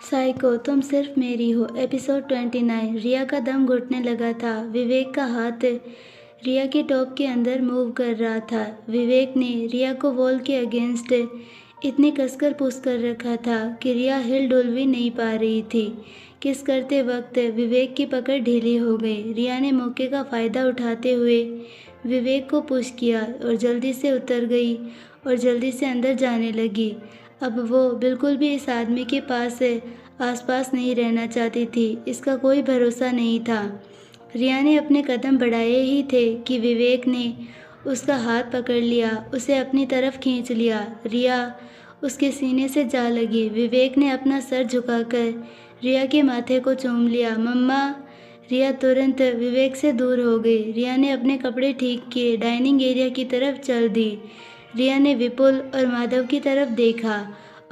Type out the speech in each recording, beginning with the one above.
Psycho तुम सिर्फ मेरी हो। एपिसोड 29। रिया का दम घुटने लगा था। विवेक का हाथ रिया के टॉप के अंदर मूव कर रहा था। विवेक ने रिया को वॉल के अगेंस्ट इतनी कसकर पुश कर रखा था कि रिया हिल डुल भी नहीं पा रही थी। किस करते वक्त विवेक की पकड़ ढीली हो गई। रिया ने मौके का फ़ायदा उठाते हुए विवेक को पुश किया और जल्दी से उतर गई और जल्दी से अंदर जाने लगी। अब वो बिल्कुल भी इस आदमी के आसपास नहीं रहना चाहती थी। इसका कोई भरोसा नहीं था। रिया ने अपने कदम बढ़ाए ही थे कि विवेक ने उसका हाथ पकड़ लिया, उसे अपनी तरफ खींच लिया। रिया उसके सीने से जा लगी। विवेक ने अपना सर झुकाकर रिया के माथे को चूम लिया। मम्मा। रिया तुरंत विवेक से दूर हो गई। रिया ने अपने कपड़े ठीक किए, डाइनिंग एरिया की तरफ चल दी। रिया ने विपुल और माधव की तरफ देखा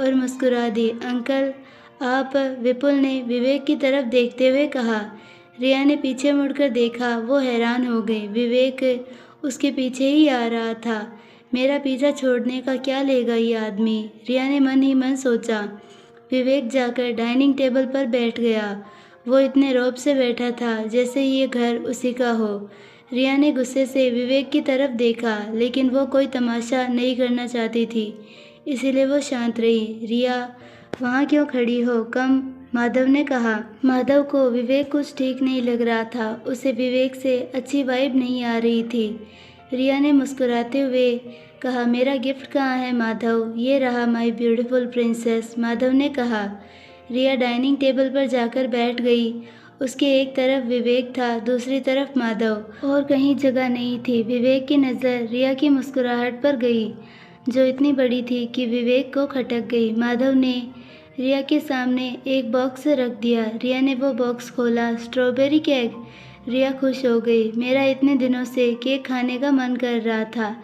और मुस्कुरा दी। अंकल आप। विपुल ने विवेक की तरफ देखते हुए कहा। रिया ने पीछे मुड़कर देखा। वो हैरान हो गई। विवेक उसके पीछे ही आ रहा था। मेरा पीछा छोड़ने का क्या लेगा ये आदमी, रिया ने मन ही मन सोचा। विवेक जाकर डाइनिंग टेबल पर बैठ गया। वो इतने रौब से बैठा था जैसे ये घर उसी का हो। रिया ने गुस्से से विवेक की तरफ देखा, लेकिन वो कोई तमाशा नहीं करना चाहती थी, इसीलिए वो शांत रही। रिया वहाँ क्यों खड़ी हो, कम। माधव ने कहा। माधव को विवेक कुछ ठीक नहीं लग रहा था। उसे विवेक से अच्छी वाइब नहीं आ रही थी। रिया ने मुस्कुराते हुए कहा, मेरा गिफ्ट कहाँ है माधव? ये रहा माय ब्यूटीफुल प्रिंसेस, माधव ने कहा। रिया डाइनिंग टेबल पर जाकर बैठ गई। उसके एक तरफ विवेक था, दूसरी तरफ माधव, और कहीं जगह नहीं थी। विवेक की नज़र रिया की मुस्कुराहट पर गई, जो इतनी बड़ी थी कि विवेक को खटक गई। माधव ने रिया के सामने एक बॉक्स रख दिया। रिया ने वो बॉक्स खोला। Strawberry cake. रिया खुश हो गई। मेरा इतने दिनों से केक खाने का मन कर रहा था,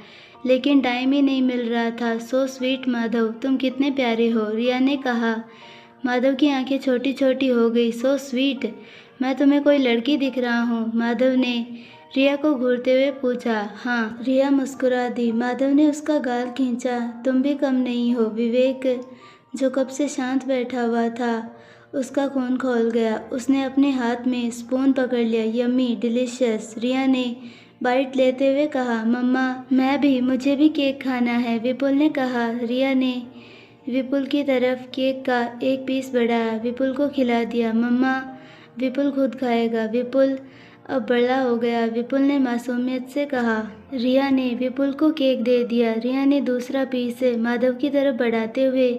लेकिन टाइम ही नहीं मिल रहा था। सो स्वीट माधव, तुम कितने प्यारे हो, रिया ने कहा। माधव की आंखें छोटी छोटी हो गई। सो स्वीट, मैं तुम्हें कोई लड़की दिख रहा हूँ? माधव ने रिया को घूरते हुए पूछा। हाँ, रिया मुस्कुरा दी। माधव ने उसका गाल खींचा। तुम भी कम नहीं हो। विवेक, जो कब से शांत बैठा हुआ था, उसका खून खौल गया। उसने अपने हाथ में स्पून पकड़ लिया। यम्मी, डिलीशियस, रिया ने बाइट लेते हुए कहा। मम्मा, मैं भी, मुझे भी केक खाना है, विपुल ने कहा। रिया ने विपुल की तरफ केक का एक पीस बढ़ाया, विपुल को खिला दिया। मम्मा, विपुल खुद खाएगा। विपुल अब बड़ा हो गया, विपुल ने मासूमियत से कहा। रिया ने विपुल को केक दे दिया। रिया ने दूसरा पीस माधव की तरफ बढ़ाते हुए,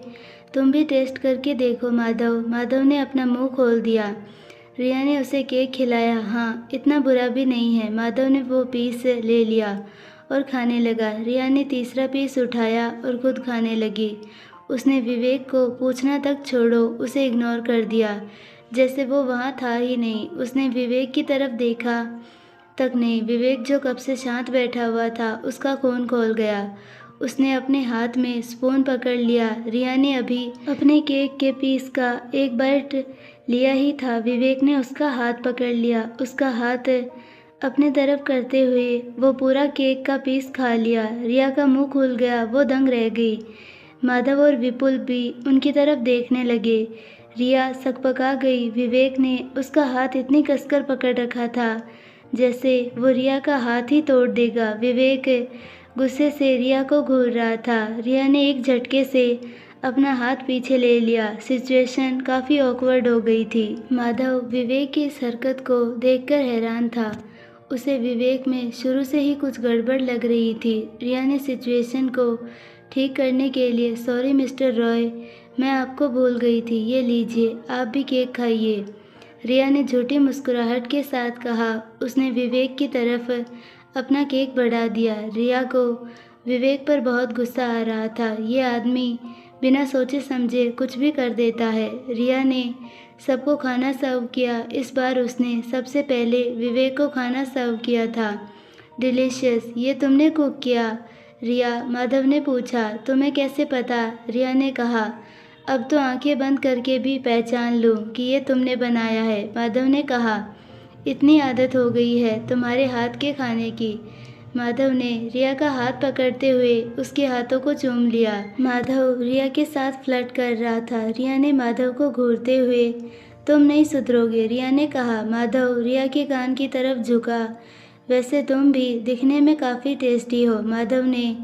तुम भी टेस्ट करके देखो माधव। माधव ने अपना मुंह खोल दिया। रिया ने उसे केक खिलाया। हाँ, इतना बुरा भी नहीं है। माधव ने वो पीस ले लिया और खाने लगा। रिया ने तीसरा पीस उठाया और खुद खाने लगी। उसने विवेक को पूछना तक छोड़ो, उसे इग्नोर कर दिया, जैसे वो वहाँ था ही नहीं। उसने विवेक की तरफ देखा तक नहीं। विवेक, जो कब से शांत बैठा हुआ था, उसका खून खौल गया। उसने अपने हाथ में स्पून पकड़ लिया। रिया ने अभी अपने केक के पीस का एक बाइट लिया ही था। विवेक ने उसका हाथ पकड़ लिया। उसका हाथ अपने तरफ करते हुए वो पूरा केक का पीस खा लिया। रिया का मुंह खुल गया। वो दंग रह गई। माधव और विपुल भी उनकी तरफ देखने लगे। रिया सकपका गई। विवेक ने उसका हाथ इतनी कसकर पकड़ रखा था जैसे वो रिया का हाथ ही तोड़ देगा। विवेक गुस्से से रिया को घूर रहा था। रिया ने एक झटके से अपना हाथ पीछे ले लिया। सिचुएशन काफ़ी ऑकवर्ड हो गई थी। माधव विवेक की इस हरकत को देखकर हैरान था। उसे विवेक में शुरू से ही कुछ गड़बड़ लग रही थी। रिया ने सिचुएशन को ठीक करने के लिए, सॉरी मिस्टर रॉय, मैं आपको भूल गई थी, ये लीजिए, आप भी केक खाइए, रिया ने झूठी मुस्कुराहट के साथ कहा। उसने विवेक की तरफ अपना केक बढ़ा दिया। रिया को विवेक पर बहुत गुस्सा आ रहा था। ये आदमी बिना सोचे समझे कुछ भी कर देता है। रिया ने सबको खाना सर्व किया। इस बार उसने सबसे पहले विवेक को खाना सर्व किया था। डिलीशियस, ये तुमने कुक किया? रिया, माधव ने पूछा। तुम्हें कैसे पता? रिया ने कहा। अब तो आंखें बंद करके भी पहचान लूँ कि ये तुमने बनाया है, माधव ने कहा। इतनी आदत हो गई है तुम्हारे हाथ के खाने की, माधव ने रिया का हाथ पकड़ते हुए उसके हाथों को चूम लिया। माधव रिया के साथ फ्लर्ट कर रहा था। रिया ने माधव को घूरते हुए, तुम नहीं सुधरोगे, रिया ने कहा। माधव रिया के कान की तरफ झुका। वैसे तुम भी दिखने में काफ़ी टेस्टी हो, माधव ने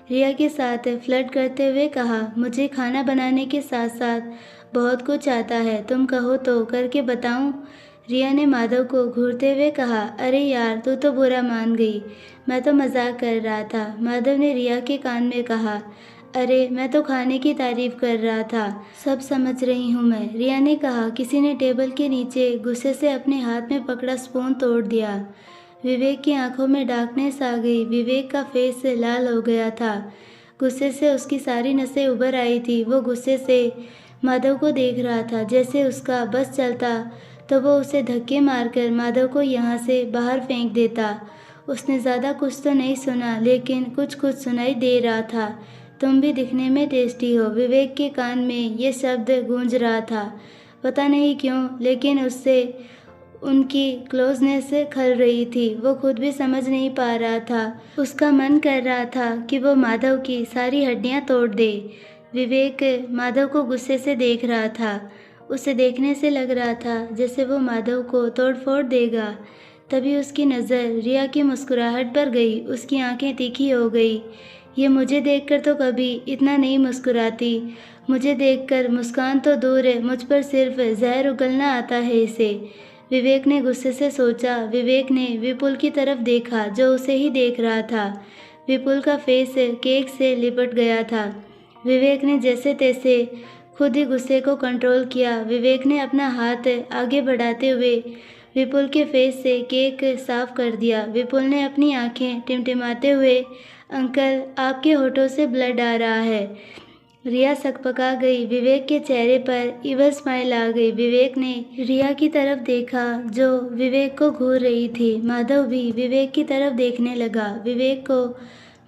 रिया के साथ फ्लर्ट करते हुए कहा। मुझे खाना बनाने के साथ साथ बहुत कुछ आता है, तुम कहो तो करके बताऊं? रिया ने माधव को घूरते हुए कहा। अरे यार, तू तो बुरा मान गई, मैं तो मजाक कर रहा था, माधव ने रिया के कान में कहा। अरे मैं तो खाने की तारीफ कर रहा था, सब समझ रही हूँ मैं, रिया ने कहा। किसी ने टेबल के नीचे गुस्से से अपने हाथ में पकड़ा स्पून तोड़ दिया। विवेक की आंखों में डार्कनेस आ गई। विवेक का फेस लाल हो गया था। गुस्से से उसकी सारी नसें उभर आई थी। वो गुस्से से माधव को देख रहा था। जैसे उसका बस चलता तो वो उसे धक्के मारकर माधव को यहाँ से बाहर फेंक देता। उसने ज़्यादा कुछ तो नहीं सुना, लेकिन कुछ कुछ सुनाई दे रहा था। तुम भी दिखने में टेस्टी हो, विवेक के कान में ये शब्द गूंज रहा था। पता नहीं क्यों, लेकिन उससे उनकी क्लोजनेस खल रही थी। वो खुद भी समझ नहीं पा रहा था। उसका मन कर रहा था कि वो माधव की सारी हड्डियां तोड़ दे। विवेक माधव को गुस्से से देख रहा था। उसे देखने से लग रहा था जैसे वो माधव को तोड़ फोड़ देगा। तभी उसकी नज़र रिया की मुस्कुराहट पर गई। उसकी आंखें तीखी हो गई। ये मुझे देखकर तो कभी इतना नहीं मुस्कुराती। मुझे देखकर मुस्कान तो दूर है, मुझ पर सिर्फ जहर उगलना आता है इसे, विवेक ने गुस्से से सोचा। विवेक ने विपुल की तरफ देखा जो उसे ही देख रहा था। विपुल का फेस केक से लिपट गया था। विवेक ने जैसे तैसे खुद ही गुस्से को कंट्रोल किया। विवेक ने अपना हाथ आगे बढ़ाते हुए विपुल के फेस से केक साफ कर दिया। विपुल ने अपनी आंखें टिमटिमाते हुए, अंकल आपके होठों से ब्लड आ रहा है। रिया सकपका गई। विवेक के चेहरे पर इवल स्माइल आ गई। विवेक ने रिया की तरफ देखा जो विवेक को घूर रही थी। माधव भी विवेक की तरफ देखने लगा। विवेक को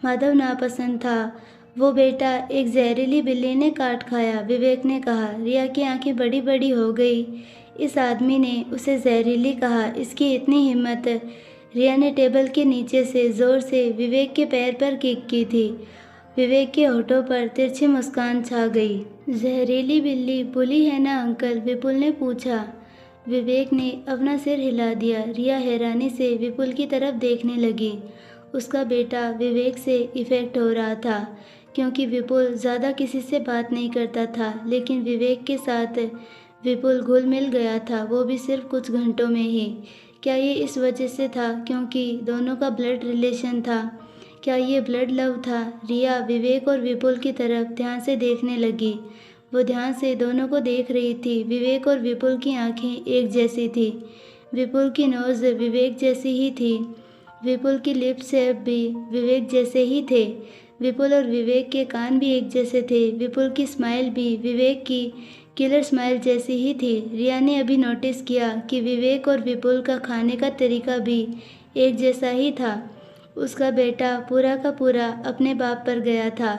माधव नापसंद था। वो बेटा एक जहरीली बिल्ली ने काट खाया, विवेक ने कहा। रिया की आंखें बड़ी बड़ी हो गई। इस आदमी ने उसे जहरीली कहा, इसकी इतनी हिम्मत। रिया ने टेबल के नीचे से जोर से विवेक के पैर पर किक की थी। विवेक के होठों पर तिरछी मुस्कान छा गई। जहरीली बिल्ली बुली है ना अंकल, विपुल ने पूछा। विवेक ने अपना सिर हिला दिया। रिया हैरानी से विपुल की तरफ देखने लगी। उसका बेटा विवेक से इफ़ेक्ट हो रहा था, क्योंकि विपुल ज़्यादा किसी से बात नहीं करता था, लेकिन विवेक के साथ विपुल घुल मिल गया था, वो भी सिर्फ कुछ घंटों में ही। क्या ये इस वजह से था क्योंकि दोनों का ब्लड रिलेशन था? क्या ये ब्लड लव था? रिया विवेक और विपुल की तरफ ध्यान से देखने लगी। वो ध्यान से दोनों को देख रही थी। विवेक और विपुल की आंखें एक जैसी थी। विपुल की नोज़ विवेक जैसी ही थी। विपुल की लिप शेप भी विवेक जैसे ही थे। विपुल और विवेक के कान भी एक जैसे थे। विपुल की स्माइल भी विवेक की किलर स्माइल जैसी ही थी। रिया ने अभी नोटिस किया कि विवेक और विपुल का खाने का तरीका भी एक जैसा ही था। उसका बेटा पूरा का पूरा अपने बाप पर गया था।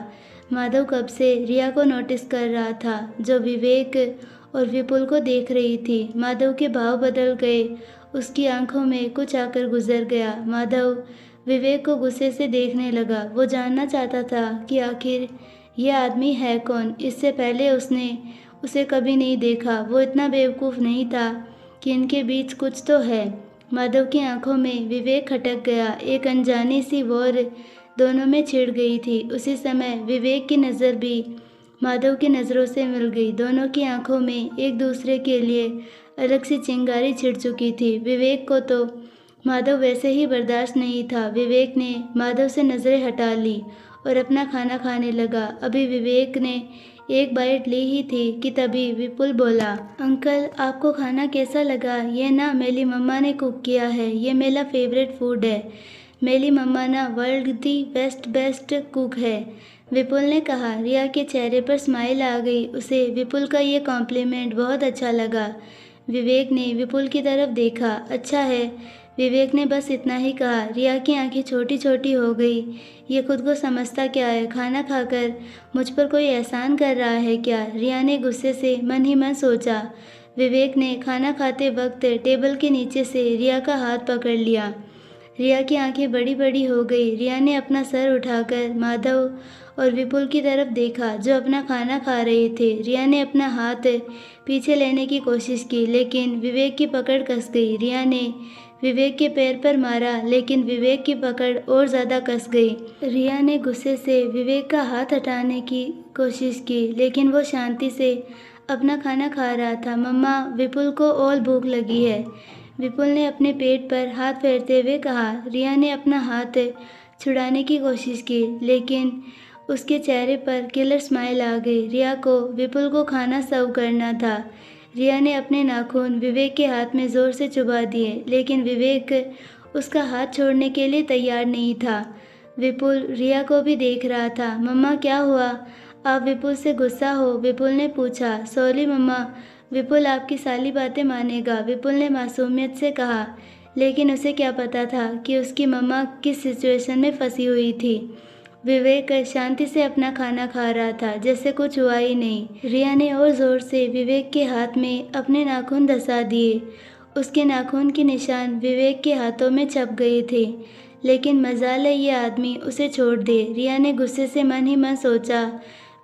माधव कब से रिया को नोटिस कर रहा था, जो विवेक और विपुल को देख रही थी। माधव के भाव बदल गए। उसकी आंखों में कुछ आकर गुजर गया। माधव विवेक को गुस्से से देखने लगा। वो जानना चाहता था कि आखिर यह आदमी है कौन। इससे पहले उसने उसे कभी नहीं देखा। वो इतना बेवकूफ़ नहीं था कि इनके बीच कुछ तो है। माधव की आंखों में विवेक खटक गया। एक अनजानी सी वॉर दोनों में छिड़ गई थी। उसी समय विवेक की नज़र भी माधव की नज़रों से मिल गई। दोनों की आंखों में एक दूसरे के लिए अलग सी चिंगारी छिड़ चुकी थी। विवेक को तो माधव वैसे ही बर्दाश्त नहीं था। विवेक ने माधव से नज़रें हटा ली और अपना खाना खाने लगा। अभी विवेक ने एक बाइट ली ही थी कि तभी विपुल बोला, अंकल आपको खाना कैसा लगा? ये ना मेरी मम्मा ने कुक किया है, ये मेरा फेवरेट फूड है। मेरी मम्मा ना वर्ल्ड दी बेस्ट कुक है, विपुल ने कहा। रिया के चेहरे पर स्माइल आ गई। उसे विपुल का ये कॉम्प्लीमेंट बहुत अच्छा लगा। विवेक ने विपुल की तरफ देखा। अच्छा है, विवेक ने बस इतना ही कहा। रिया की आंखें छोटी छोटी हो गई। ये खुद को समझता क्या है? खाना खाकर मुझ पर कोई एहसान कर रहा है क्या? रिया ने गुस्से से मन ही मन सोचा। विवेक ने खाना खाते वक्त टेबल के नीचे से रिया का हाथ पकड़ लिया। रिया की आंखें बड़ी बड़ी हो गई। रिया ने अपना सर उठाकर माधव और विपुल की तरफ देखा जो अपना खाना खा रहे थे। रिया ने अपना हाथ पीछे लेने की कोशिश की लेकिन विवेक की पकड़ कस गई। रिया ने विवेक के पैर पर मारा लेकिन विवेक की पकड़ और ज़्यादा कस गई। रिया ने गुस्से से विवेक का हाथ हटाने की कोशिश की लेकिन वो शांति से अपना खाना खा रहा था। मम्मा, विपुल को और भूख लगी है, विपुल ने अपने पेट पर हाथ फेरते हुए कहा। रिया ने अपना हाथ छुड़ाने की कोशिश की लेकिन उसके चेहरे पर किलर स्माइल आ गई। रिया को विपुल को खाना सर्व करना था। रिया ने अपने नाखून विवेक के हाथ में ज़ोर से चुभा दिए लेकिन विवेक उसका हाथ छोड़ने के लिए तैयार नहीं था। विपुल रिया को भी देख रहा था। मम्मा, क्या हुआ? आप विपुल से गुस्सा हो? विपुल ने पूछा। सॉरी मम्मा, विपुल आपकी सारी बातें मानेगा, विपुल ने मासूमियत से कहा। लेकिन उसे क्या पता था कि उसकी मम्मा किस सिचुएशन में फंसी हुई थी। विवेक शांति से अपना खाना खा रहा था जैसे कुछ हुआ ही नहीं। रिया ने और ज़ोर से विवेक के हाथ में अपने नाखून धंसा दिए। उसके नाखून के निशान विवेक के हाथों में छप गए थे लेकिन मजाल है ये आदमी उसे छोड़ दे। रिया ने गुस्से से मन ही मन सोचा।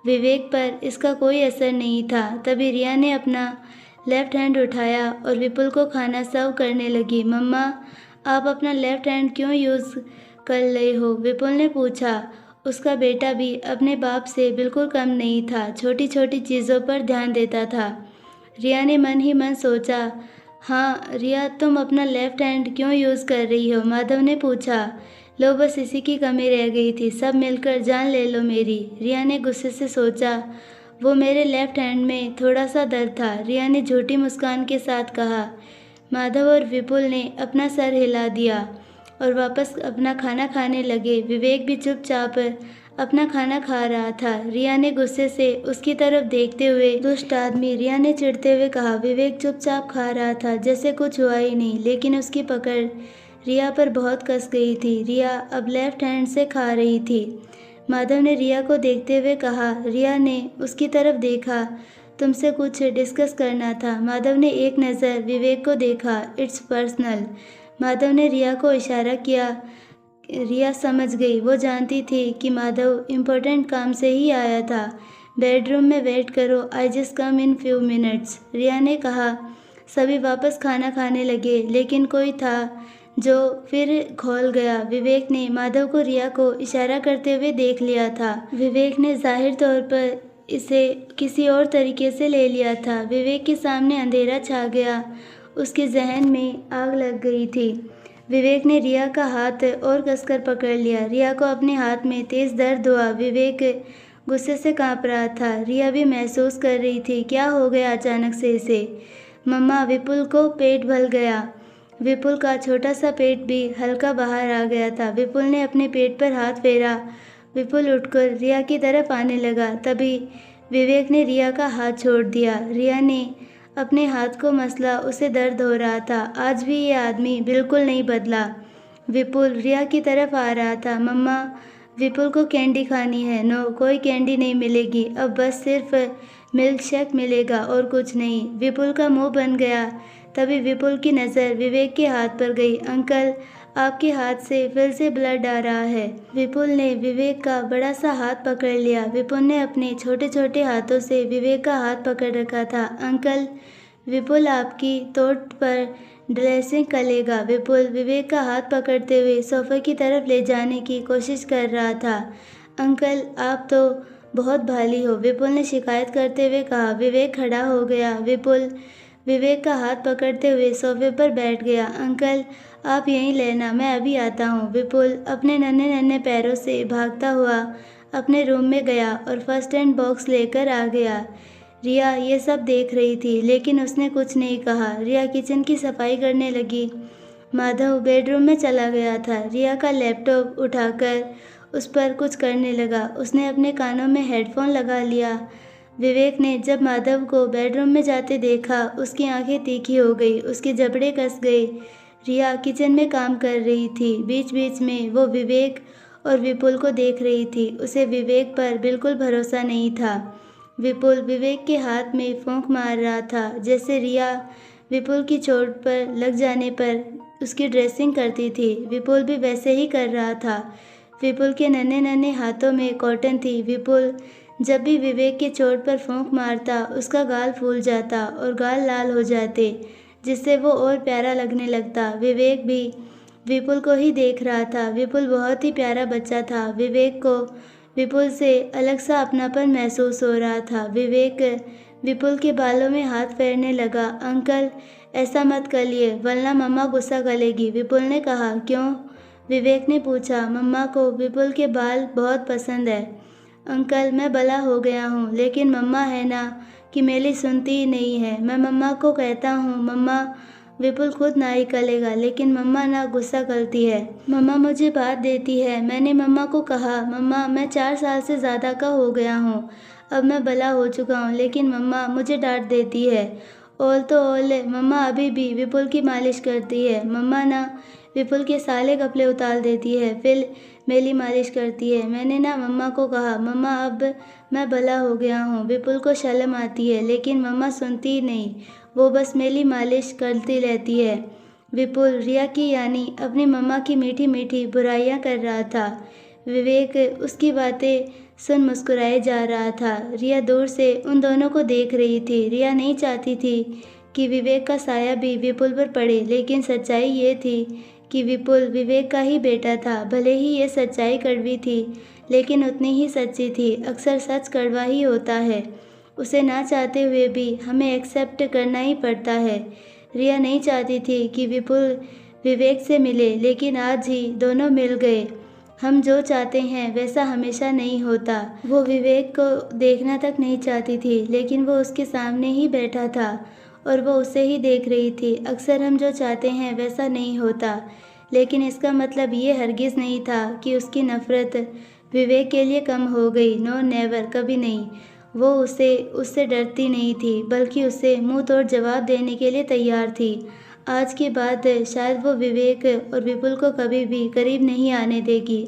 विवेक पर इसका कोई असर नहीं था। तभी रिया ने अपना लेफ्ट हैंड उठाया और विपुल को खाना सर्व करने लगी। मम्मा, आप अपना लेफ्ट हैंड क्यों यूज़ कर रहे हो? विपुल ने पूछा। उसका बेटा भी अपने बाप से बिल्कुल कम नहीं था, छोटी छोटी चीज़ों पर ध्यान देता था। रिया ने मन ही मन सोचा। हाँ रिया, तुम अपना लेफ्ट हैंड क्यों यूज़ कर रही हो? माधव ने पूछा। लो, बस इसी की कमी रह गई थी, सब मिलकर जान ले लो मेरी, रिया ने गुस्से से सोचा। वो मेरे लेफ्ट हैंड में थोड़ा सा दर्द था, रिया ने झूठी मुस्कान के साथ कहा। माधव और विपुल ने अपना सर हिला दिया और वापस अपना खाना खाने लगे। विवेक भी चुपचाप अपना खाना खा रहा था। रिया ने गुस्से से उसकी तरफ देखते हुए, दुष्ट आदमी, रिया ने चिढ़ते हुए कहा। विवेक चुपचाप खा रहा था जैसे कुछ हुआ ही नहीं लेकिन उसकी पकड़ रिया पर बहुत कस गई थी। रिया अब लेफ्ट हैंड से खा रही थी। माधव ने रिया को देखते हुए कहा। रिया ने उसकी तरफ देखा। तुमसे कुछ डिस्कस करना था। माधव ने एक नज़र विवेक को देखा। It's personal. माधव ने रिया को इशारा किया। रिया समझ गई। वो जानती थी कि माधव इम्पोर्टेंट काम से ही आया था। बेडरूम में वेट करो, I just come in few minutes, Riya ने कहा। सभी वापस खाना खाने लगे लेकिन कोई था जो फिर खोल गया। विवेक ने माधव को रिया को इशारा करते हुए देख लिया था। विवेक ने जाहिर तौर पर इसे किसी और तरीके से ले लिया था। विवेक के सामने अंधेरा छा गया। उसके जहन में आग लग गई थी। विवेक ने रिया का हाथ और कसकर पकड़ लिया। रिया को अपने हाथ में तेज दर्द हुआ। विवेक गुस्से से कांप रहा था। रिया भी महसूस कर रही थी क्या हो गया अचानक से इसे। मम्मा, विपुल को पेट भर गया। विपुल का छोटा सा पेट भी हल्का बाहर आ गया था। विपुल ने अपने पेट पर हाथ फेरा। विपुल उठकर रिया की तरफ आने लगा। तभी विवेक ने रिया का हाथ छोड़ दिया। रिया ने अपने हाथ को मसला, उसे दर्द हो रहा था। आज भी ये आदमी बिल्कुल नहीं बदला। विपुल रिया की तरफ आ रहा था। मम्मा, विपुल को कैंडी खानी है। नो, कोई कैंडी नहीं मिलेगी, अब बस सिर्फ मिल्क शेक मिलेगा और कुछ नहीं। विपुल का मुंह बन गया। तभी विपुल की नज़र विवेक के हाथ पर गई। अंकल, आपके हाथ से फिर से ब्लड आ रहा है। विपुल ने विवेक का बड़ा सा हाथ पकड़ लिया। विपुल ने अपने छोटे छोटे हाथों से विवेक का हाथ पकड़ रखा था। अंकल, विपुल आपकी चोट पर ड्रेसिंग करेगा। विपुल विवेक का हाथ पकड़ते हुए सोफे की तरफ ले जाने की कोशिश कर रहा था। अंकल, आप तो बहुत भाली हो, विपुल ने शिकायत करते हुए कहा। विवेक खड़ा हो गया। विपुल विवेक का हाथ पकड़ते हुए सोफे पर बैठ गया। अंकल, आप यहीं लेना, मैं अभी आता हूँ। विपुल अपने नन्हे नन्हे पैरों से भागता हुआ अपने रूम में गया और फर्स्ट एड बॉक्स लेकर आ गया। रिया ये सब देख रही थी लेकिन उसने कुछ नहीं कहा। रिया किचन की सफाई करने लगी। माधव बेडरूम में चला गया था। रिया का लैपटॉप उठाकर उस पर कुछ करने लगा। उसने अपने कानों में हेडफोन लगा लिया। विवेक ने जब माधव को बेडरूम में जाते देखा, उसकी आंखें तीखी हो गई, उसके जबड़े कस गए। रिया किचन में काम कर रही थी। बीच बीच में वो विवेक और विपुल को देख रही थी। उसे विवेक पर बिल्कुल भरोसा नहीं था। विपुल विवेक के हाथ में फूंक मार रहा था जैसे रिया विपुल की चोट पर लग जाने पर उसकी ड्रेसिंग करती थी। विपुल भी वैसे ही कर रहा था। विपुल के नन्हे नन्हे हाथों में कॉटन थी। विपुल जब भी विवेक के चोट पर फूंक मारता उसका गाल फूल जाता और गाल लाल हो जाते, जिससे वो और प्यारा लगने लगता। विवेक भी विपुल को ही देख रहा था। विपुल बहुत ही प्यारा बच्चा था। विवेक को विपुल से अलग सा अपनापन महसूस हो रहा था। विवेक विपुल के बालों में हाथ फेरने लगा। अंकल, ऐसा मत करिए वरना मम्मा गुस्सा करेगी, विपुल ने कहा। क्यों? विवेक ने पूछा। मम्मा को विपुल के बाल बहुत पसंद है। अंकल, मैं बड़ा हो गया हूँ, लेकिन मम्मा है ना कि मेरी सुनती ही नहीं है। मैं मम्मा को कहता हूँ मम्मा, विपुल खुद ना ही करेगा, लेकिन मम्मा ना गुस्सा करती है। मम्मा मुझे बात देती है। मैंने मम्मा को कहा, मम्मा मैं 4 साल से ज़्यादा का हो गया हूँ, अब मैं बड़ा हो चुका हूँ, लेकिन मम्मा मुझे डांट देती है। और तो और मम्मा अभी भी विपुल की मालिश करती है। मम्मा ना विपुल के सारे कपड़े उतार देती है, फिर मेरी मालिश करती है। मैंने ना मम्मा को कहा, मम्मा अब मैं बड़ा हो गया हूँ। विपुल को शर्म आती है, लेकिन मम्मा सुनती ही नहीं, वो बस मेरी मालिश करती रहती है। विपुल रिया की यानी अपनी मम्मा की मीठी मीठी बुराइयां कर रहा था। विवेक उसकी बातें सुन मुस्कुराए जा रहा था। रिया दूर से उन दोनों को देख रही थी। रिया नहीं चाहती थी कि विवेक का साया भी विपुल पर पड़े, लेकिन सच्चाई ये थी कि विपुल विवेक का ही बेटा था। भले ही ये सच्चाई कड़वी थी, लेकिन उतनी ही सच्ची थी। अक्सर सच कड़वा ही होता है, उसे ना चाहते हुए भी हमें एक्सेप्ट करना ही पड़ता है। रिया नहीं चाहती थी कि विपुल विवेक से मिले, लेकिन आज ही दोनों मिल गए। हम जो चाहते हैं वैसा हमेशा नहीं होता। वो विवेक को देखना तक नहीं चाहती थी, लेकिन वो उसके सामने ही बैठा था और वो उसे ही देख रही थी। अक्सर हम जो चाहते हैं वैसा नहीं होता, लेकिन इसका मतलब ये हरगिज़ नहीं था कि उसकी नफ़रत विवेक के लिए कम हो गई। नो नेवर, कभी नहीं। वो उससे डरती नहीं थी, बल्कि उसे मुंह तोड़ जवाब देने के लिए तैयार थी। आज के बाद शायद वो विवेक और विपुल को कभी भी करीब नहीं आने देगी।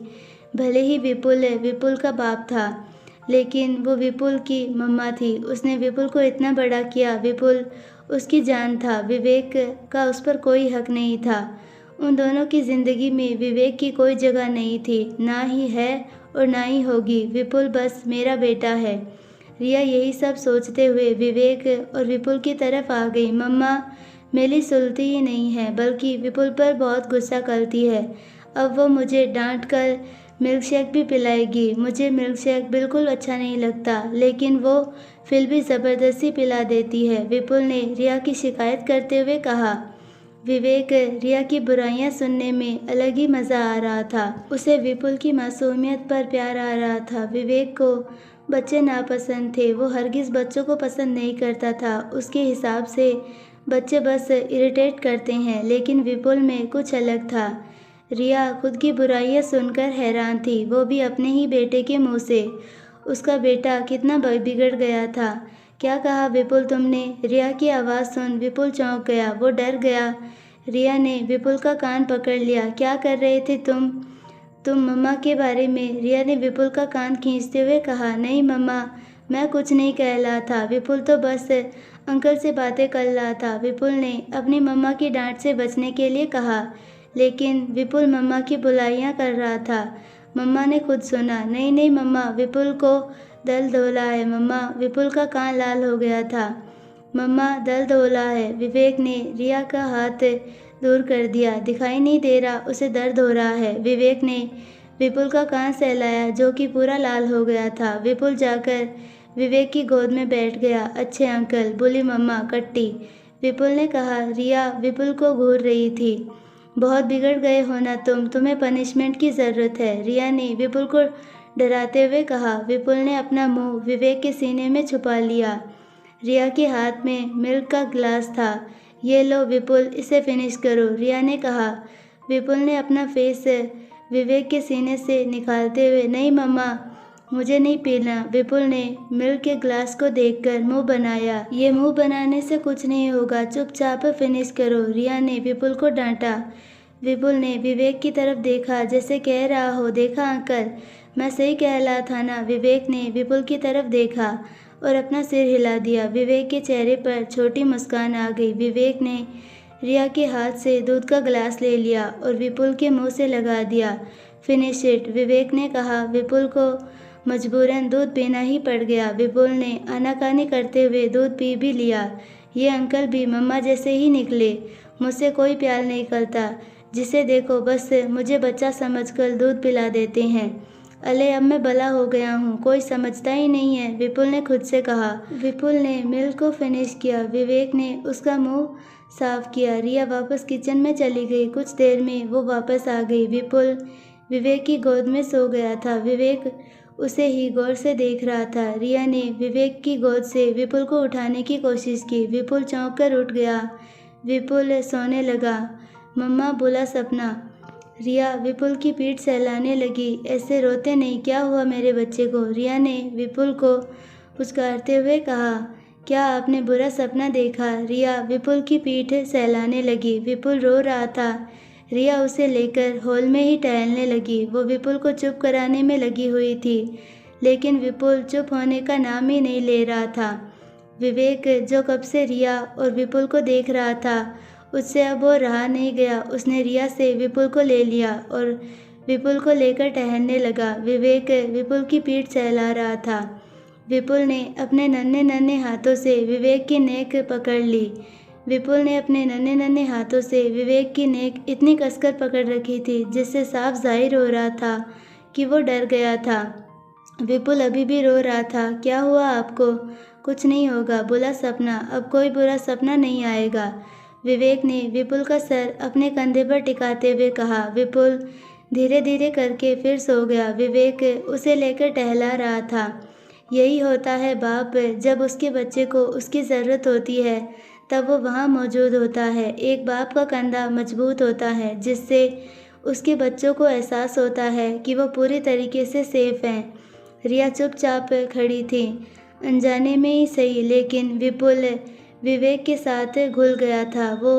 भले ही विपुल का बाप था, लेकिन वो विपुल की मम्मा थी। उसने विपुल को इतना बड़ा किया। विपुल उसकी जान था। विवेक का उस पर कोई हक नहीं था। उन दोनों की ज़िंदगी में विवेक की कोई जगह नहीं थी, ना ही है और ना ही होगी। विपुल बस मेरा बेटा है। रिया यही सब सोचते हुए विवेक और विपुल की तरफ आ गई। मम्मा मेरी सुनती ही नहीं है, बल्कि विपुल पर बहुत गुस्सा करती है। अब वो मुझे डांट कर मिल्क शेक भी पिलाएगी। मुझे मिल्क शेक बिल्कुल अच्छा नहीं लगता, लेकिन वो फिर भी ज़बरदस्ती पिला देती है, विपुल ने रिया की शिकायत करते हुए कहा। विवेक रिया की बुराइयां सुनने में अलग ही मज़ा आ रहा था। उसे विपुल की मासूमियत पर प्यार आ रहा था। विवेक को बच्चे नापसंद थे। वो हरगिज़ बच्चों को पसंद नहीं करता था। उसके हिसाब से बच्चे बस इरिटेट करते हैं, लेकिन विपुल में कुछ अलग था। रिया खुद की बुराइयां सुनकर हैरान थी, वो भी अपने ही बेटे के मुंह से। उसका बेटा कितना बिगड़ गया था। क्या कहा विपुल तुमने? रिया की आवाज़ सुन विपुल चौंक गया। वो डर गया। रिया ने विपुल का कान पकड़ लिया। क्या कर रहे थे तुम मम्मा के बारे में? रिया ने विपुल का कान खींचते हुए कहा। नहीं मम्मा, मैं कुछ नहीं कह रहा था। विपुल तो बस अंकल से बातें कर रहा था, विपुल ने अपनी मम्मा की डांट से बचने के लिए कहा। लेकिन विपुल मम्मा की बुराइयां कर रहा था। मम्मा ने खुद सुना। नहीं नहीं मम्मा, विपुल को दर्द हो रहा है। मम्मा, विपुल का कान लाल हो गया था। मम्मा, दर्द हो रहा है। विवेक ने रिया का हाथ दूर कर दिया। दिखाई नहीं दे रहा, उसे दर्द हो रहा है। विवेक ने विपुल का कान सहलाया, जो कि पूरा लाल हो गया था। विपुल जाकर विवेक की गोद में बैठ गया। अच्छे अंकल, बोली मम्मा कट्टी, विपुल ने कहा। रिया विपुल को घूर रही थी। बहुत बिगड़ गए हो ना तुम्हें पनिशमेंट की ज़रूरत है, रिया ने विपुल को डराते हुए कहा। विपुल ने अपना मुंह विवेक के सीने में छुपा लिया। रिया के हाथ में मिल्क का गिलास था। ये लो विपुल, इसे फिनिश करो, रिया ने कहा। विपुल ने अपना फेस विवेक के सीने से निकालते हुए, नहीं मम्मा, मुझे नहीं पीना। विपुल ने मिल्क के ग्लास को देखकर मुंह बनाया। ये मुंह बनाने से कुछ नहीं होगा, चुपचाप फिनिश करो, रिया ने विपुल को डांटा। विपुल ने विवेक की तरफ देखा, जैसे कह रहा हो, देखा अंकल, मैं सही कह रहा था ना। विवेक ने विपुल की तरफ देखा और अपना सिर हिला दिया। विवेक के चेहरे पर छोटी मुस्कान आ गई। विवेक ने रिया के हाथ से दूध का गिलास ले लिया और विपुल के मुंह से लगा दिया। फिनिश इट, विवेक ने कहा। विपुल को मजबूरन दूध पीना ही पड़ गया। विपुल ने आनाकानी करते हुए दूध पी भी लिया। ये अंकल भी मम्मा जैसे ही निकले। मुझसे कोई प्यार नहीं करता, जिसे देखो बस मुझे बच्चा समझकर दूध पिला देते हैं। अले अब मैं बड़ा हो गया हूँ, कोई समझता ही नहीं है, विपुल ने खुद से कहा। विपुल ने मिल्क को फिनिश किया। विवेक ने उसका मुंह साफ किया। रिया वापस किचन में चली गई। कुछ देर में वो वापस आ गई। विपुल विवेक की गोद में सो गया था। विवेक उसे ही गौर से देख रहा था। रिया ने विवेक की गोद से विपुल को उठाने की कोशिश की। विपुल चौंक कर उठ गया। विपुल सोने लगा। मम्मा, बोला सपना। रिया विपुल की पीठ सहलाने लगी। ऐसे रोते नहीं, क्या हुआ मेरे बच्चे को? रिया ने विपुल को पुचकारते हुए कहा। क्या आपने बुरा सपना देखा? रिया विपुल की पीठ सहलाने लगी। विपुल रो रहा था। रिया उसे लेकर हॉल में ही टहलने लगी। वो विपुल को चुप कराने में लगी हुई थी, लेकिन विपुल चुप होने का नाम ही नहीं ले रहा था। विवेक, जो कब से रिया और विपुल को देख रहा था, उससे अब वो रहा नहीं गया। उसने रिया से विपुल को ले लिया और विपुल को लेकर टहलने लगा। विवेक विपुल की पीठ सहला रहा था। विपुल ने अपने नन्हे नन्हे हाथों से विवेक की नेक पकड़ ली। विपुल ने अपने नन्हे नन्हे हाथों से विवेक की नेक इतनी कसकर पकड़ रखी थी, जिससे साफ जाहिर हो रहा था कि वो डर गया था। विपुल अभी भी रो रहा था। क्या हुआ आपको? कुछ नहीं होगा, बोला सपना। अब कोई बुरा सपना नहीं आएगा, विवेक ने विपुल का सर अपने कंधे पर टिकाते हुए कहा। विपुल धीरे धीरे करके फिर सो गया। विवेक उसे लेकर टहला रहा था। यही होता है बाप, जब उसके बच्चे को उसकी ज़रूरत होती है तब वो वहाँ मौजूद होता है। एक बाप का कंधा मजबूत होता है, जिससे उसके बच्चों को एहसास होता है कि वो पूरी तरीके से सेफ हैं। रिया चुपचाप खड़ी थी, अनजाने में ही सही, लेकिन विपुल विवेक के साथ घुल गया था। वो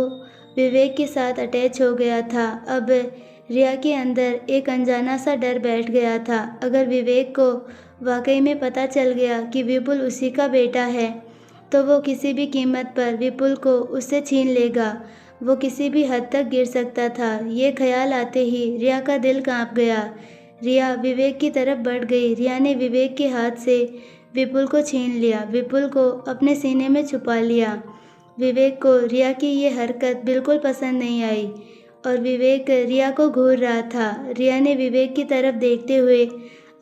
विवेक के साथ अटैच हो गया था। अब रिया के अंदर एक अनजाना सा डर बैठ गया था। अगर विवेक को वाकई में पता चल गया कि विपुल उसी का बेटा है, तो वो किसी भी कीमत पर विपुल को उससे छीन लेगा। वो किसी भी हद तक गिर सकता था। ये ख्याल आते ही रिया का दिल कांप गया। रिया विवेक की तरफ बढ़ गई। रिया ने विवेक के हाथ से विपुल को छीन लिया, विपुल को अपने सीने में छुपा लिया। विवेक को रिया की ये हरकत बिल्कुल पसंद नहीं आई और विवेक रिया को घूर रहा था। रिया ने विवेक की तरफ देखते हुए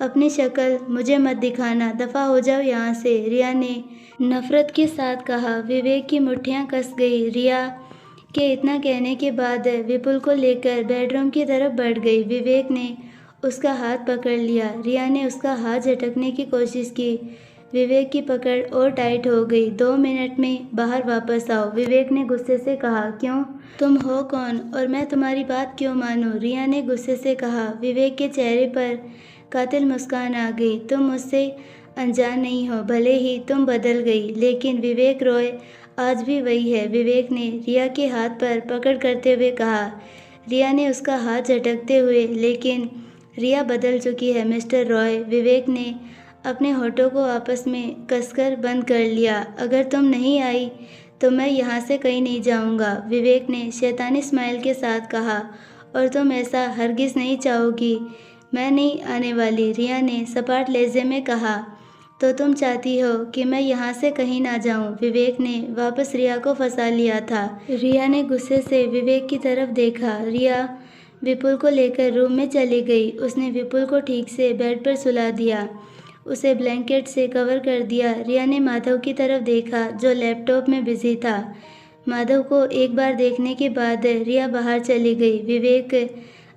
अपनी शक्ल मुझे मत दिखाना, दफ़ा हो जाओ यहाँ से, रिया ने नफ़रत के साथ कहा। विवेक की मुट्ठियाँ कस गई। रिया के इतना कहने के बाद विपुल को लेकर बेडरूम की तरफ बढ़ गई। विवेक ने उसका हाथ पकड़ लिया। रिया ने उसका हाथ झटकने की कोशिश की। विवेक की पकड़ और टाइट हो गई। 2 मिनट में बाहर वापस आओ, विवेक ने गुस्से से कहा। क्यों? तुम हो कौन और मैं तुम्हारी बात क्यों मानूं? रिया ने गुस्से से कहा। विवेक के चेहरे पर कातिल मुस्कान आ गई। तुम मुझसे अनजान नहीं हो, भले ही तुम बदल गई, लेकिन विवेक रॉय आज भी वही है, विवेक ने रिया के हाथ पर पकड़ करते हुए कहा। रिया ने उसका हाथ झटकते हुए, लेकिन रिया बदल चुकी है मिस्टर रॉय। विवेक ने अपने होठों को आपस में कसकर बंद कर लिया। अगर तुम नहीं आई तो मैं यहाँ से कहीं नहीं जाऊँगा, विवेक ने शैतानी स्माइल के साथ कहा। और तुम ऐसा हरगिज़ नहीं चाहोगी। मैं नहीं आने वाली, रिया ने सपाट लहजे में कहा। तो तुम चाहती हो कि मैं यहाँ से कहीं ना जाऊँ, विवेक ने वापस रिया को फंसा लिया था। रिया ने गुस्से से विवेक की तरफ देखा। रिया विपुल को लेकर रूम में चली गई। उसने विपुल को ठीक से बेड पर सुला दिया, उसे ब्लैंकेट से कवर कर दिया। रिया ने माधव की तरफ देखा, जो लैपटॉप में बिजी था। माधव को एक बार देखने के बाद रिया बाहर चली गई। विवेक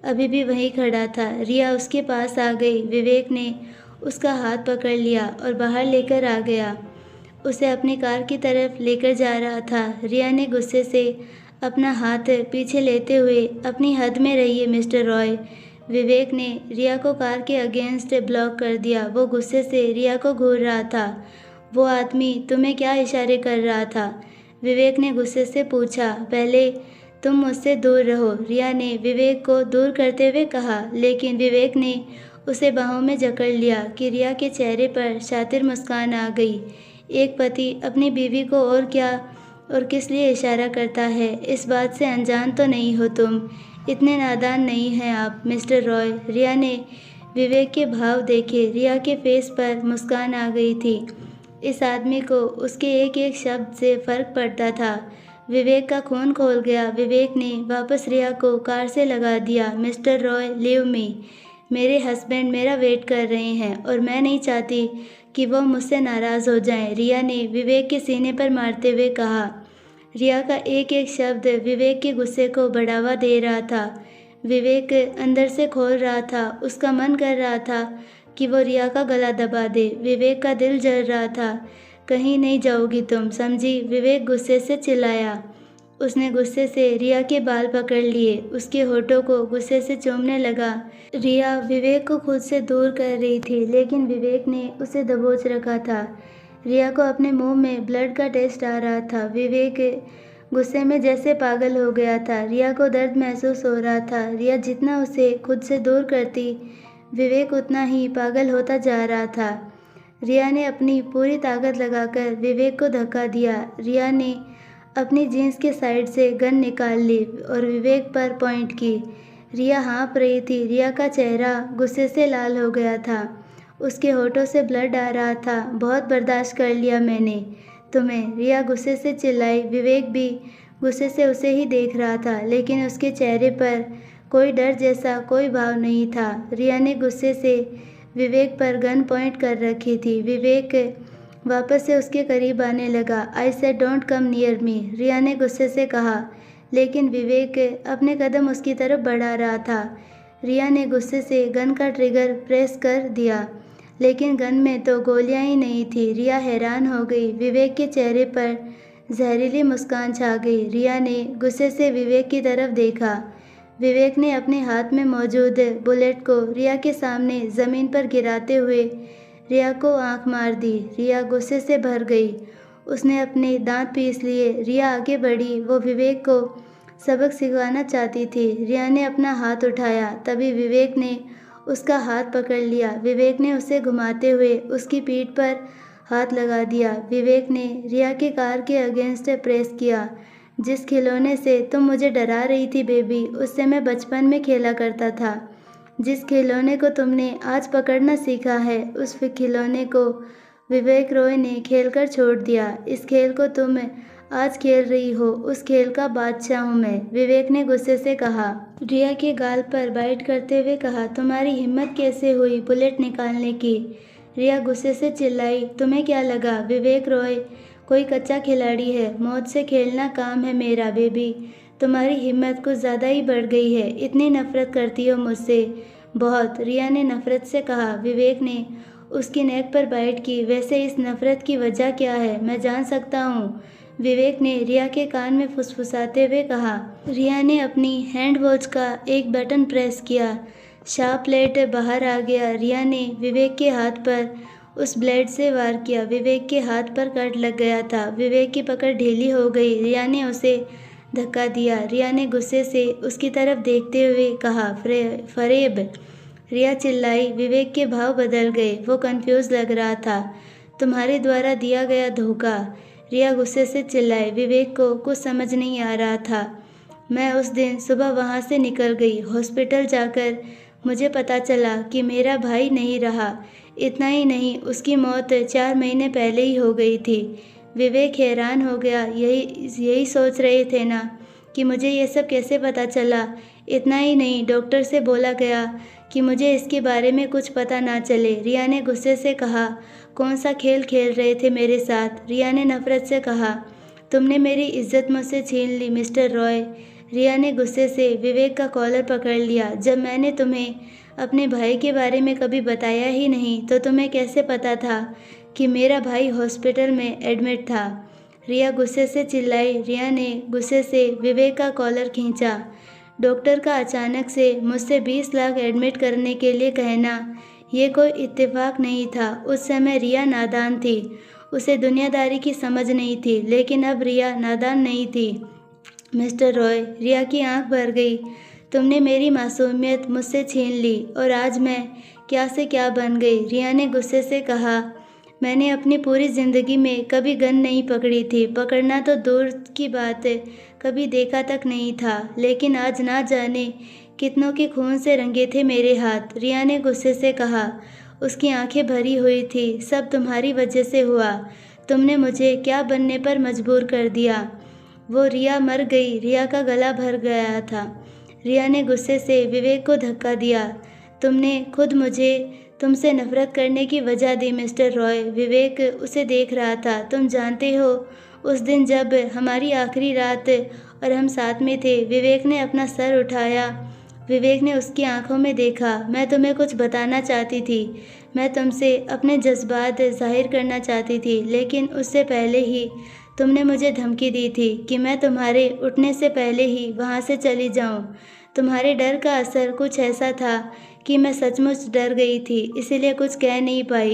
अभी भी वहीं खड़ा था। रिया उसके पास आ गई। विवेक ने उसका हाथ पकड़ लिया और बाहर लेकर आ गया। उसे अपनी कार की तरफ लेकर जा रहा था। रिया ने गुस्से से अपना हाथ पीछे लेते हुए, अपनी हद में रहिए मिस्टर रॉय। विवेक ने रिया को कार के अगेंस्ट ब्लॉक कर दिया। वो गुस्से से रिया को घूर रहा था। वो आदमी तुम्हें क्या इशारे कर रहा था? विवेक ने गुस्से से पूछा। पहले तुम मुझसे दूर रहो, रिया ने विवेक को दूर करते हुए कहा, लेकिन विवेक ने उसे बाहों में जकड़ लिया कि रिया के चेहरे पर शातिर मुस्कान आ गई। एक पति अपनी बीवी को और क्या और किस लिए इशारा करता है, इस बात से अनजान तो नहीं हो तुम। इतने नादान नहीं हैं आप मिस्टर रॉय। रिया ने विवेक के भाव देखे। रिया के फेस पर मुस्कान आ गई थी। इस आदमी को उसके एक एक शब्द से फर्क पड़ता था। विवेक का खून खोल गया। विवेक ने वापस रिया को कार से लगा दिया। Mister Roy, leave me. मेरे हस्बैंड मेरा वेट कर रहे हैं और मैं नहीं चाहती कि वो मुझसे नाराज़ हो जाएं, रिया ने विवेक के सीने पर मारते हुए कहा। रिया का एक एक शब्द विवेक के गुस्से को बढ़ावा दे रहा था। विवेक अंदर से खोल रहा था। उसका मन कर रहा था कि वो रिया का गला दबा दे। विवेक का दिल जल रहा था। कहीं नहीं जाओगी तुम, समझी? विवेक गुस्से से चिल्लाया। उसने गुस्से से रिया के बाल पकड़ लिए। उसके होठों को गुस्से से चूमने लगा। रिया विवेक को खुद से दूर कर रही थी, लेकिन विवेक ने उसे दबोच रखा था। रिया को अपने मुंह में ब्लड का टेस्ट आ रहा था। विवेक गुस्से में जैसे पागल हो गया था। रिया को दर्द महसूस हो रहा था। रिया जितना उसे खुद से दूर करती, विवेक उतना ही पागल होता जा रहा था। रिया ने अपनी पूरी ताकत लगाकर विवेक को धक्का दिया। रिया ने अपनी जीन्स के साइड से गन निकाल ली और विवेक पर पॉइंट की। रिया हाँफ रही थी। रिया का चेहरा गुस्से से लाल हो गया था। उसके होठों से ब्लड आ रहा था। बहुत बर्दाश्त कर लिया मैंने तुम्हें, रिया गुस्से से चिल्लाई। विवेक भी गुस्से से उसे ही देख रहा था, लेकिन उसके चेहरे पर कोई डर जैसा कोई भाव नहीं था। रिया ने गुस्से से विवेक पर गन पॉइंट कर रखी थी। विवेक वापस से उसके करीब आने लगा। I said don't come near me, Riya ने गुस्से से कहा, लेकिन विवेक अपने कदम उसकी तरफ बढ़ा रहा था। रिया ने गुस्से से गन का ट्रिगर प्रेस कर दिया, लेकिन गन में तो गोलियां ही नहीं थी। रिया हैरान हो गई। विवेक के चेहरे पर जहरीली मुस्कान छा गई। रिया ने गुस्से से विवेक की तरफ देखा। विवेक ने अपने हाथ में मौजूद बुलेट को रिया के सामने ज़मीन पर गिराते हुए रिया को आंख मार दी। रिया गुस्से से भर गई। उसने अपने दांत पीस लिए। रिया आगे बढ़ी। वो विवेक को सबक सिखाना चाहती थी। रिया ने अपना हाथ उठाया, तभी विवेक ने उसका हाथ पकड़ लिया। विवेक ने उसे घुमाते हुए उसकी पीठ पर हाथ लगा दिया। विवेक ने रिया के कार के अगेंस्ट प्रेस किया। जिस खिलौने से तुम मुझे डरा रही थी बेबी, उससे मैं बचपन में खेला करता था। जिस खिलौने को तुमने आज पकड़ना सीखा है, उस खिलौने को विवेक रॉय ने खेलकर छोड़ दिया। इस खेल को तुम आज खेल रही हो, उस खेल का बादशाह हूँ मैं, विवेक ने गुस्से से कहा। रिया के गाल पर बाइट करते हुए कहा, तुम्हारी हिम्मत कैसे हुई बुलेट निकालने की? रिया गुस्से से चिल्लाई, तुम्हें क्या लगा विवेक रॉय कोई कच्चा खिलाड़ी है? मौत से खेलना काम है मेरा बेबी। तुम्हारी हिम्मत कुछ ज़्यादा ही बढ़ गई है। इतनी नफरत करती हो मुझसे? बहुत, रिया ने नफरत से कहा। विवेक ने उसकी नेक पर बाइट की। वैसे इस नफरत की वजह क्या है, मैं जान सकता हूँ? विवेक ने रिया के कान में फुसफुसाते हुए कहा। रिया ने अपनी हैंड वॉच का एक बटन प्रेस किया। शार्प ब्लेड बाहर आ गया। रिया ने विवेक के हाथ पर उस ब्लेड से वार किया। विवेक के हाथ पर कट लग गया था। विवेक की पकड़ ढीली हो गई। रिया ने उसे धक्का दिया। रिया ने गुस्से से उसकी तरफ देखते हुए कहा, फरेब। रिया चिल्लाई। विवेक के भाव बदल गए। वो कंफ्यूज लग रहा था। तुम्हारे द्वारा दिया गया धोखा, रिया गुस्से से चिल्लाई। विवेक को कुछ समझ नहीं आ रहा था। मैं उस दिन सुबह वहाँ से निकल गई। हॉस्पिटल जाकर मुझे पता चला कि मेरा भाई नहीं रहा। इतना ही नहीं, उसकी मौत 4 महीने पहले ही हो गई थी। विवेक हैरान हो गया। यही सोच रहे थे ना कि मुझे ये सब कैसे पता चला? इतना ही नहीं, डॉक्टर से बोला गया कि मुझे इसके बारे में कुछ पता ना चले। रिया ने गुस्से से कहा, कौन सा खेल खेल रहे थे मेरे साथ? रिया ने नफरत से कहा, तुमने मेरी इज्जत मुझसे छीन ली मिस्टर रॉय। रिया ने गुस्से से विवेक का कॉलर पकड़ लिया। जब मैंने तुम्हें अपने भाई के बारे में कभी बताया ही नहीं, तो तुम्हें कैसे पता था कि मेरा भाई हॉस्पिटल में एडमिट था? रिया गुस्से से चिल्लाई। रिया ने गुस्से से विवेक का कॉलर खींचा। डॉक्टर का अचानक से मुझसे 20 लाख एडमिट करने के लिए कहना, ये कोई इत्तेफाक नहीं था। उस समय रिया नादान थी। उसे दुनियादारी की समझ नहीं थी, लेकिन अब रिया नादान नहीं थी। मिस्टर रॉय, रिया की आंख भर गई। तुमने मेरी मासूमियत मुझसे छीन ली और आज मैं क्या से क्या बन गई। रिया ने गुस्से से कहा, मैंने अपनी पूरी ज़िंदगी में कभी गन नहीं पकड़ी थी, पकड़ना तो दूर की बात है, कभी देखा तक नहीं था। लेकिन आज ना जाने कितनों के खून से रंगे थे मेरे हाथ। रिया ने गुस्से से कहा। उसकी आंखें भरी हुई थी। सब तुम्हारी वजह से हुआ। तुमने मुझे क्या बनने पर मजबूर कर दिया। वो रिया मर गई। रिया का गला भर गया था। रिया ने गुस्से से विवेक को धक्का दिया। तुमने खुद मुझे तुमसे नफरत करने की वजह दी मिस्टर रॉय। विवेक उसे देख रहा था। तुम जानते हो उस दिन जब हमारी आखिरी रात और हम साथ में थे, विवेक ने अपना सर उठाया। विवेक ने उसकी आंखों में देखा। मैं तुम्हें कुछ बताना चाहती थी। मैं तुमसे अपने जज्बात जाहिर करना चाहती थी, लेकिन उससे पहले ही तुमने मुझे धमकी दी थी कि मैं तुम्हारे उठने से पहले ही वहाँ से चली जाऊँ। तुम्हारे डर का असर कुछ ऐसा था कि मैं सचमुच डर गई थी, इसीलिए कुछ कह नहीं पाई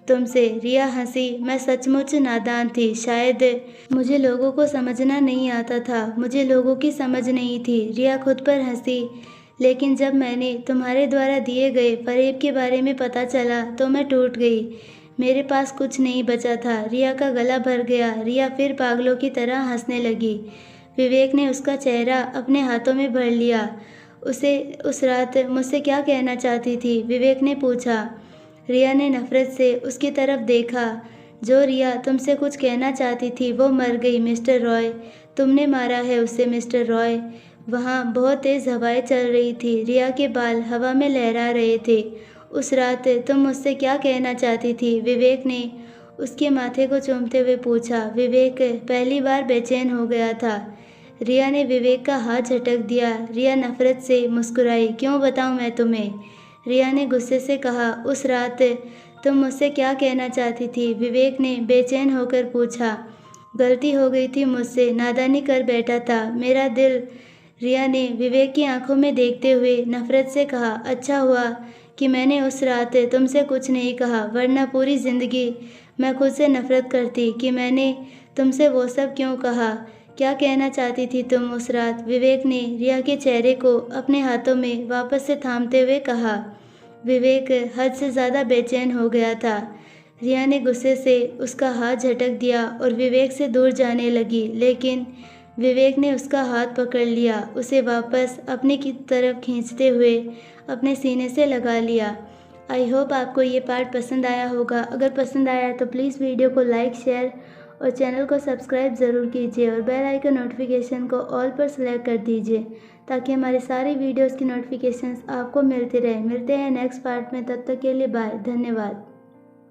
तुमसे। रिया हंसी। मैं सचमुच नादान थी। शायद मुझे लोगों को समझना नहीं आता था। मुझे लोगों की समझ नहीं थी। रिया खुद पर हंसी। लेकिन जब मैंने तुम्हारे द्वारा दिए गए फरेब के बारे में पता चला तो मैं टूट गई। मेरे पास कुछ नहीं बचा था। रिया का गला भर गया। रिया फिर पागलों की तरह हंसने लगी। विवेक ने उसका चेहरा अपने हाथों में भर लिया। उसे उस रात मुझसे क्या कहना चाहती थी, विवेक ने पूछा। रिया ने नफरत से उसकी तरफ देखा। जो रिया तुमसे कुछ कहना चाहती थी वो मर गई मिस्टर रॉय। तुमने मारा है उसे मिस्टर रॉय। वहाँ बहुत तेज़ हवाएं चल रही थी। रिया के बाल हवा में लहरा रहे थे। उस रात तुम मुझसे क्या कहना चाहती थी, विवेक ने उसके माथे को चूमते हुए पूछा। विवेक पहली बार बेचैन हो गया था। रिया ने विवेक का हाथ झटक दिया। रिया नफरत से मुस्कुराई। क्यों बताऊं मैं तुम्हें, रिया ने गुस्से से कहा। उस रात तुम मुझसे क्या कहना चाहती थी, विवेक ने बेचैन होकर पूछा। गलती हो गई थी मुझसे, नादानी कर बैठा था मेरा दिल, रिया ने विवेक की आंखों में देखते हुए नफरत से कहा। अच्छा हुआ कि मैंने उस रात तुमसे कुछ नहीं कहा, वरना पूरी ज़िंदगी मैं खुद से नफरत करती कि मैंने तुमसे वो सब क्यों कहा। क्या कहना चाहती थी तुम उस रात, विवेक ने रिया के चेहरे को अपने हाथों में वापस से थामते हुए कहा। विवेक हद से ज़्यादा बेचैन हो गया था। रिया ने गुस्से से उसका हाथ झटक दिया और विवेक से दूर जाने लगी, लेकिन विवेक ने उसका हाथ पकड़ लिया, उसे वापस अपने की तरफ खींचते हुए अपने सीने से लगा लिया। आई होप आपको ये पार्ट पसंद आया होगा। अगर पसंद आया तो प्लीज़ वीडियो को लाइक, शेयर और चैनल को सब्सक्राइब ज़रूर कीजिए और बेल आइकन नोटिफिकेशन को ऑल पर सेलेक्ट कर दीजिए ताकि हमारी सारी वीडियोस की नोटिफिकेशंस आपको मिलती रहे। मिलते हैं नेक्स्ट पार्ट में, तब तक के लिए बाय, धन्यवाद।